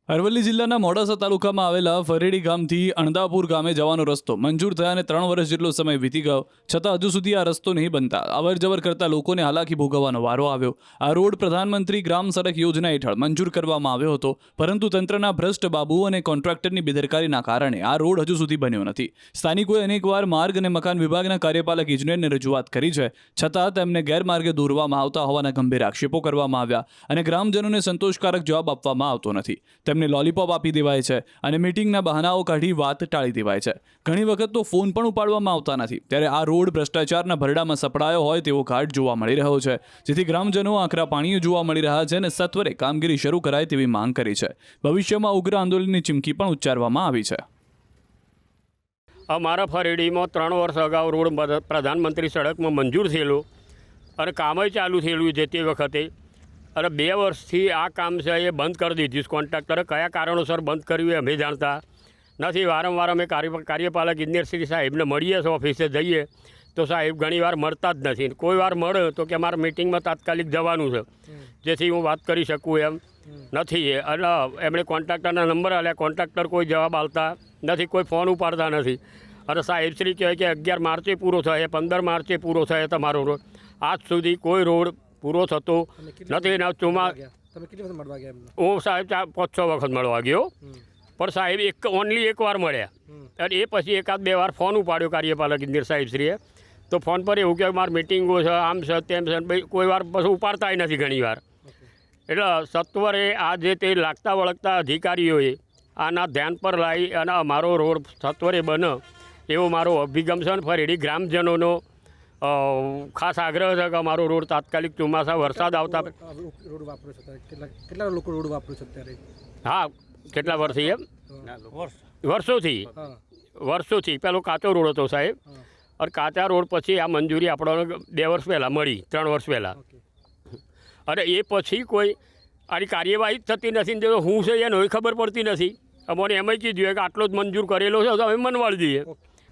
અરવલ્લી જિલ્લાના મોડાસા તાલુકામાં આવેલા ફરેડી ગામથી અણદાપુર ગામે જવાનો રસ્તો મંજૂર થયાને 3 વર્ષ જેટલો સમય વીતી ગયો છતાં હજુ સુધી આ રસ્તો નહીં બનતા અવરજવર કરતા લોકોને હાલાકી ભોગવવાનો વારો આવ્યો। આ રોડ પ્રધાનમંત્રી ગ્રામ સડક યોજના હેઠળ મંજૂર કરવામાં આવ્યો હતો, પરંતુ તંત્રના ભ્રષ્ટ બાબુ અને કોન્ટ્રાક્ટરની બેદરકારીના કારણે આ રોડ હજુ સુધી બન્યો નથી। સ્થાનિકોએ અનેકવાર માર્ગ અને મકાન વિભાગના કાર્યપાલક ઇજનેરને રજૂઆત કરી છે, છતાં તેમને ગેરમાર્ગે દોરવામાં આવતા હોવાના ગંભીર આક્ષેપો કરવામાં આવ્યા અને ગ્રામજનોને સંતોષકારક જવાબ આપવામાં આવતો નથી। તેમને લોલીપોપ આપી દેવાય છે અને મીટિંગના બહાનાઓ કાઢી વાત ટાળી દેવાય છે। ઘણી વખત તો ફોન પણ ઉપાડવામાં આવતા નથી। ત્યારે આ રોડ ભ્રષ્ટાચારના ભરડામાં સપડાયો હોય તેવો ઘાટ જોવા મળી રહ્યો છે, જેથી ગ્રામજનો આકરા પાણીએ જોવા મળી રહ્યા છે અને સત્વરે કામગીરી શરૂ કરાય તેવી માંગ કરી છે। ભવિષ્યમાં ઉગ્ર આંદોલનની ચીમકી પણ ઉચ્ચારવામાં આવી છે। અમારા ફરેડીમાં 3 વર્ષ અગાઉ રોડ પ્રધાનમંત્રી સડકમાં મંજૂર થયેલો અને કામ ચાલુ થયેલું છે તે વખતે, અને 2 વર્ષથી આ કામ છે એ બંધ કરી દીધું। કોન્ટ્રાક્ટરે કયા કારણોસર બંધ કર્યું એ અમે જાણતા નથી। વારંવાર અમે કાર્યપાલક ઇજનેર શ્રી સાહેબને મળીએ છીએ, ઓફિસે જઈએ તો સાહેબ ઘણીવાર મળતા જ નથી। કોઈ વાર મળે તો કે અમારા મિટિંગમાં તાત્કાલિક જવાનું છે, જેથી હું વાત કરી શકું એમ નથી। અને એમણે કોન્ટ્રાક્ટરના નંબર આપ્યા, કોન્ટ્રાક્ટર કોઈ જવાબ આપતા નથી, કોઈ ફોન ઉપાડતા નથી। અને સાહેબશ્રી કહે કે 11 માર્ચે પૂરો થાય, 15 માર્ચે પૂરો થાય તમારો રોડ, આજ સુધી કોઈ રોડ પૂરો થતો નથી। હું સાહેબ 5-6 વખત મળવા ગયો, પણ સાહેબ ઓનલી એક વાર મળ્યા અને એ પછી 1-2 વાર ફોન ઉપાડ્યો કાર્યપાલક ઇજનેર સાહેબશ્રીએ, તો ફોન પર એવું કે મારી મિટિંગો છે, આમ છે તેમ છે, કોઈ વાર પછી ઉપાડતાય નથી ઘણીવાર। એટલે સત્વરે આ જે તે લાગતા વળગતા અધિકારીઓએ આના ધ્યાન પર લાવી અને અમારો રોડ સત્વરે બને એવો મારો અભિગમ છે। અને ફરેડી ગ્રામજનોનો ખાસ આગ્રહ છે કે અમારો રોડ તાત્કાલિક ચોમાસા વરસાદ આવતા રોડ વાપરો છો કેટલા લોકો રોડ વાપરો છો અત્યારે? હા, કેટલા વર્ષથી એમ વર્ષોથી પેલો કાચો રોડ હતો સાહેબ, અને કાચા રોડ પછી આ મંજૂરી આપણને 2 વર્ષ પહેલાં મળી, 3 વર્ષ પહેલાં, અને એ પછી કોઈ આની કાર્યવાહી જ થતી નથી। જો હું છે એને ખબર પડતી નથી। અમને એમ કીધું કે આટલો જ મંજૂર કરેલો છે તો અમે મનવાળી દઈએ।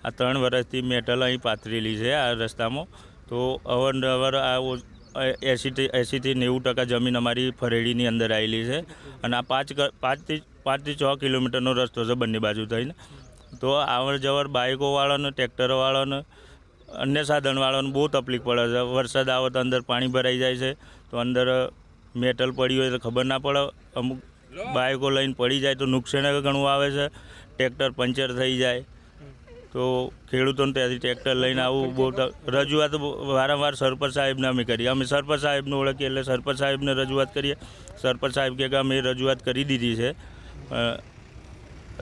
આ 3 વર્ષથી મેટલ અહીં પાથરેલી છે આ રસ્તામાં, તો અવારનવાર આ 80થી 90% જમીન અમારી ફરેડીની અંદર આવેલી છે, અને આ 5 થી 6 કિલોમીટરનો રસ્તો છે બંને બાજુ થઈને। તો આવર જવર બાઇકોવાળાને, ટ્રેક્ટરવાળાને, અન્ય સાધનવાળાને બહુ તકલીફ પડે છે। વરસાદ આવે તો અંદર પાણી ભરાઈ જાય છે, તો અંદર મેટલ પડી હોય તો ખબર ના પડે, અમુક બાઇકો લઈને પડી જાય તો નુકસાન ઘણું આવે છે, ટ્રેક્ટર પંચર થઈ જાય। તો ખેડૂતોને ત્યાંથી ટ્રેક્ટર લઈને આવું બહુ રજૂઆત વારંવાર સરપંચ સાહેબને અમે કરીએ। અમે સરપંચ સાહેબને ઓળખીએ એટલે સરપંચ સાહેબને રજૂઆત કરીએ, સરપંચ સાહેબ કહે કે અમે રજૂઆત કરી દીધી છે।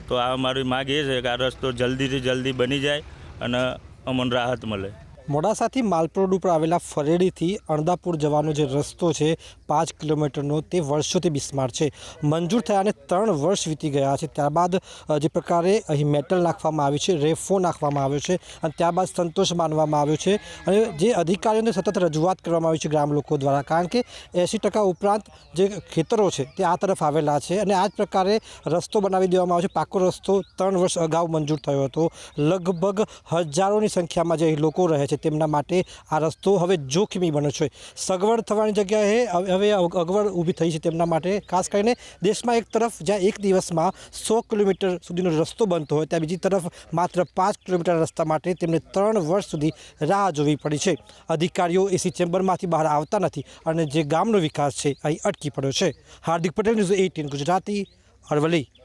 તો આ અમારી માગ એ છે કે આ રસ્તો જલ્દીથી જલ્દી બની જાય અને અમને રાહત મળે। મોડાસાથી માલપરોડ ઉપર આવેલા ફરેડીથી અણદાપુર જવાનો જે રસ્તો છે 5 કિલોમીટરનો, તે વર્ષોથી બિસ્માર છે। મંજૂર થયાને 3 વર્ષ વીતી ગયા છે, ત્યારબાદ જે પ્રકારે અહીં મેટલ નાખવામાં આવ્યું છે, રેફો નાખવામાં આવ્યો છે, અને ત્યારબાદ સંતોષ માનવામાં આવ્યો છે, અને જે અધિકારીઓને સતત રજૂઆત કરવામાં આવી છે ગ્રામ લોકો દ્વારા, કારણ કે 80% ઉપરાંત જે ખેતરો છે તે આ તરફ આવેલા છે, અને આ જ પ્રકારે રસ્તો બનાવી દેવામાં આવ્યો છે। પાકો રસ્તો 3 વર્ષ અગાઉ મંજૂર થયો હતો। લગભગ હજારોની સંખ્યામાં જે લોકો રહે છે તેમના માટે આ રસ્તો હવે જોખમી બન્યો છે। સગવડ થવાની જગ્યાએ હવે અગવડ ઊભી થઈ છે તેમના માટે। ખાસ કરીને દેશમાં એક તરફ જ્યાં એક દિવસમાં 100 કિલોમીટર સુધીનો રસ્તો બનતો હોય, ત્યાં બીજી તરફ માત્ર 5 કિલોમીટર રસ્તા માટે તેમને 3 વર્ષ સુધી રાહ જોવી પડી છે। અધિકારીઓ એસી ચેમ્બરમાંથી બહાર આવતા નથી અને જે ગામનો વિકાસ છે અહીં અટકી પડ્યો છે। હાર્દિક પટેલ, ન્યૂઝ 18 ગુજરાતી, અરવલ્લી।